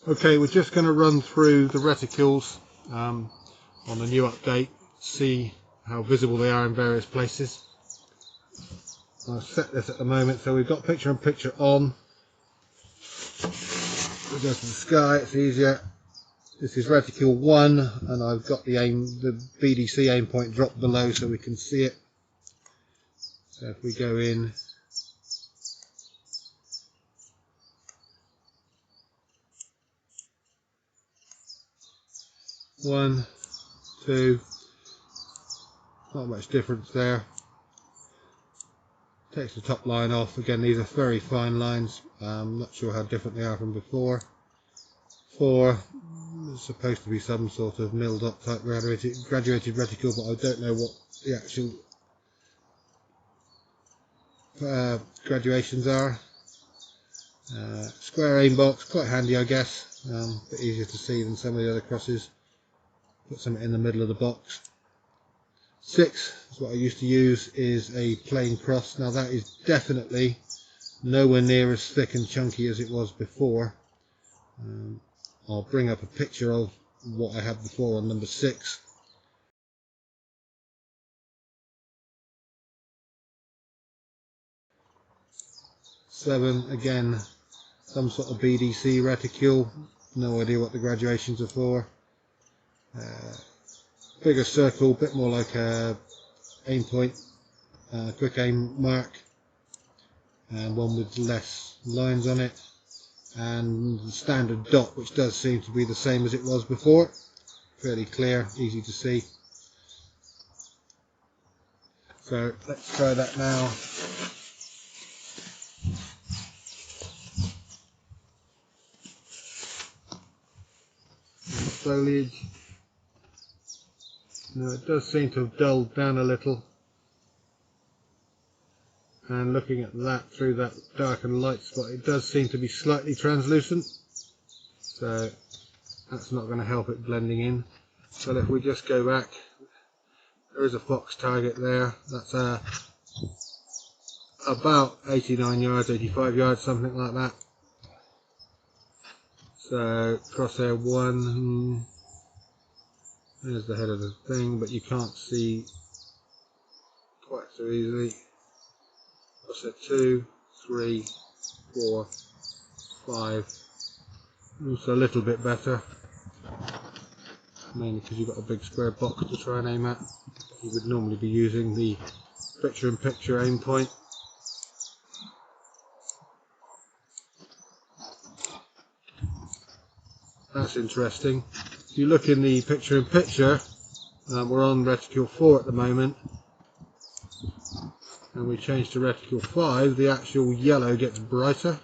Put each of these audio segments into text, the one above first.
Okay, we're just going to run through the reticules on the new update, see how visible they are in various places. I'll set this at the moment, so we've got picture in picture on. We'll go to the sky, it's easier. This is reticule 1, and I've got the BDC aim point dropped below so we can see it. So if we go in, one, two, not much difference there. Takes the top line off. Again, these are very fine lines. I'm not sure how different they are from before. 4 is supposed to be some sort of mil dot type graduated reticule, but I don't know what the actual graduations are. Square aim box, quite handy I guess, a bit easier to see than some of the other crosses. Put something in the middle of the box. 6 is what I used to use, is a plain cross. Now that is definitely nowhere near as thick and chunky as it was before. I'll bring up a picture of what I had before on number 6. Seven, again, some sort of BDC reticule, no idea what the graduations are for. Bigger circle, bit more like a aim point, quick aim mark, and one with less lines on it, and the standard dot, which does seem to be the same as it was before. Fairly clear, easy to see. So let's try that now. Foliage. Now it does seem to have dulled down a little, and looking at that through that dark and light spot, it does seem to be slightly translucent, so that's not going to help it blending in. So if we just go back, there is a fox target there. That's about 89 yards, 85 yards, something like that. So crosshair 1, there's the head of the thing, but you can't see quite so easily. Crosshair 2, 3, 4, 5, also a little bit better, mainly because you've got a big square box to try and aim at. You would normally be using the picture-in-picture aim point. That's interesting. If you look in the picture-in-picture, we're on reticule 4 at the moment, and we change to reticule 5, the actual yellow gets brighter,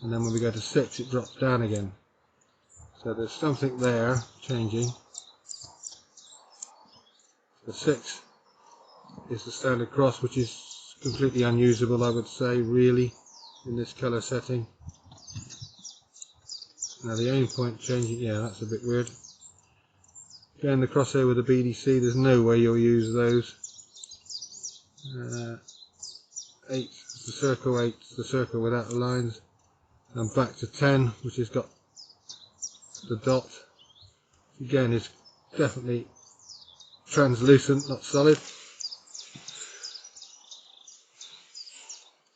and then when we go to 6 it drops down again. So there's something there changing. The 6 is the standard cross, which is completely unusable, I would say, really, in this colour setting. Now the aim point changing, yeah, that's a bit weird. Again, the crosshair with the BDC, there's no way you'll use those. 8 is the circle, 8 is the circle without the lines. And back to 10, which has got the dot. Again, is definitely translucent, not solid.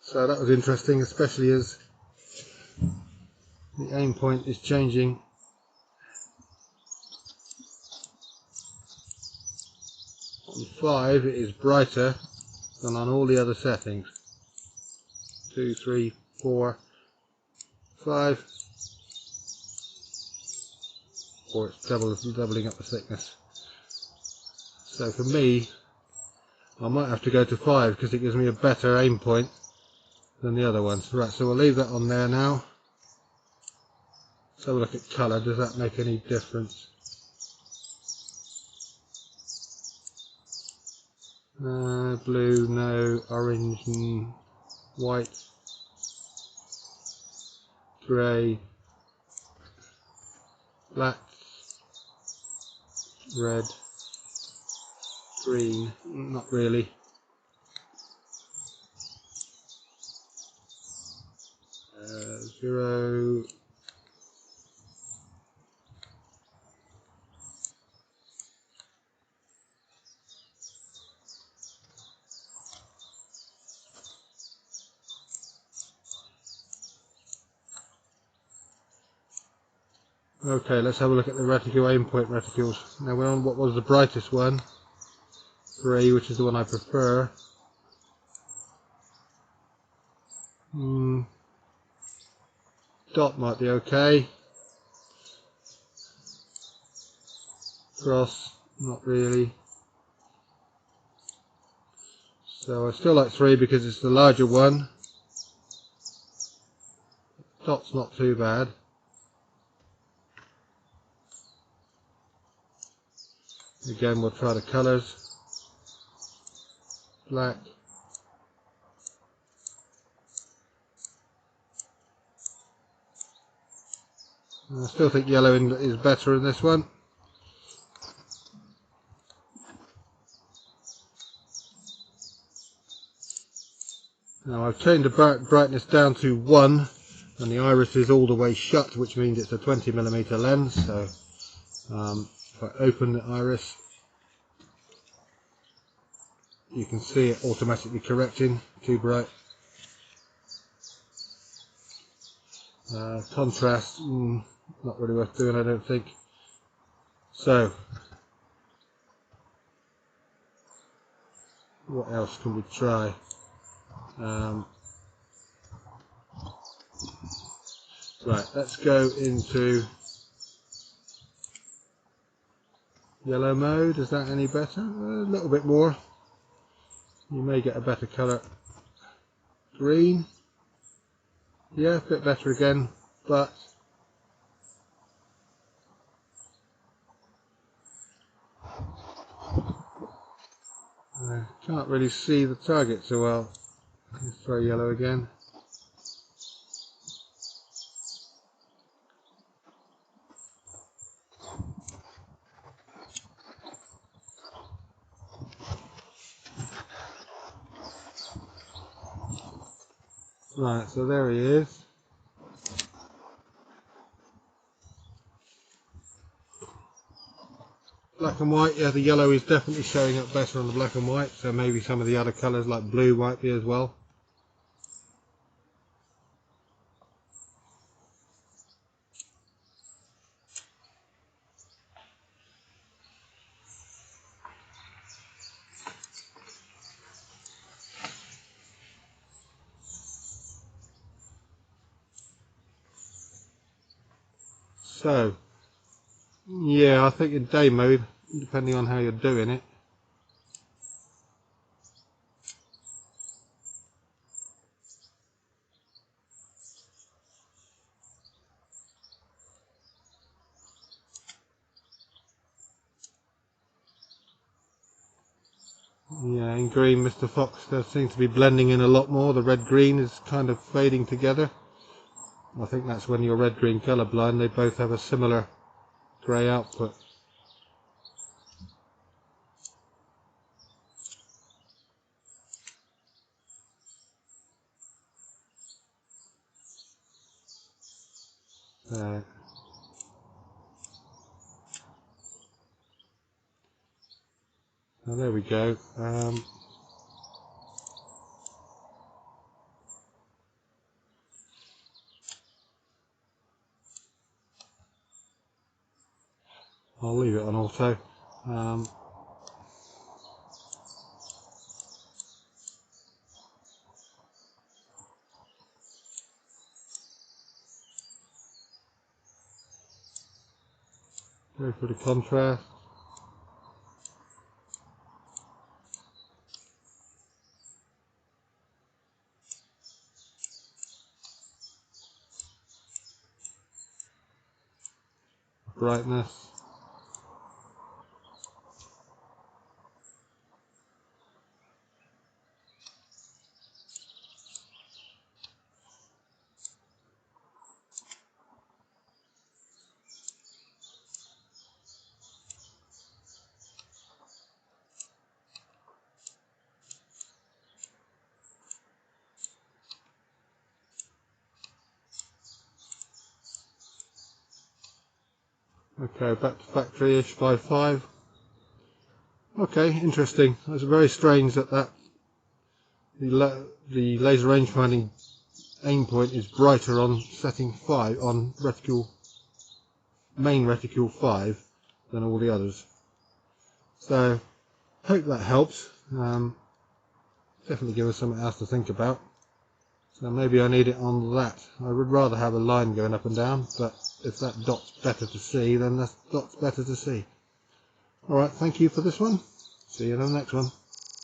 So that was interesting, especially as the aim point is changing. On 5 it is brighter than on all the other settings. 2, 3, 4, 5. Or it's doubling up the thickness. So for me, I might have to go to 5 because it gives me a better aim point than the other ones. Right, so we'll leave that on there now. Let's have a look at colour. Does that make any difference? Blue, no. Orange, white, grey, black, red, green, not really. Zero, Okay, let's have a look at the reticule aim point reticules. Now we're on what was the brightest one, 3, which is the one I prefer. Dot might be okay. Cross, not really. So I still like 3 because it's the larger one. Dot's not too bad. Again, we'll try the colours. Black. I still think yellow is better in this one. Now I've turned the brightness down to 1 and the iris is all the way shut, which means it's a 20mm lens. So if I open the iris, you can see it automatically correcting, too bright. Contrast, not really worth doing, I don't think. So, what else can we try? Right, let's go into yellow mode. Is that any better? A little bit more. You may get a better colour. Green. Yeah, a bit better again, but I can't really see the target so well. Let's try yellow again. Right, so there he is. Black and white, yeah, the yellow is definitely showing up better on the black and white, so maybe some of the other colours like blue might be as well. So, yeah, I think in day mode, depending on how you're doing it. Yeah, in green, Mr. Fox does seem to be blending in a lot more. The red-green is kind of fading together. I think that's when you're red-green colourblind. They both have a similar grey output. So there we go. I'll leave it on auto. Go for the contrast. Brightness. Okay, back to factory-ish by 5. Okay, interesting. It's very strange that the laser range finding aim point is brighter on setting 5 on reticule main reticule 5 than all the others. So hope that helps. Definitely give us something else to think about. So maybe I need it on that. I would rather have a line going up and down, but if that dot's better to see, then that dot's better to see. Alright, thank you for this one. See you in the next one.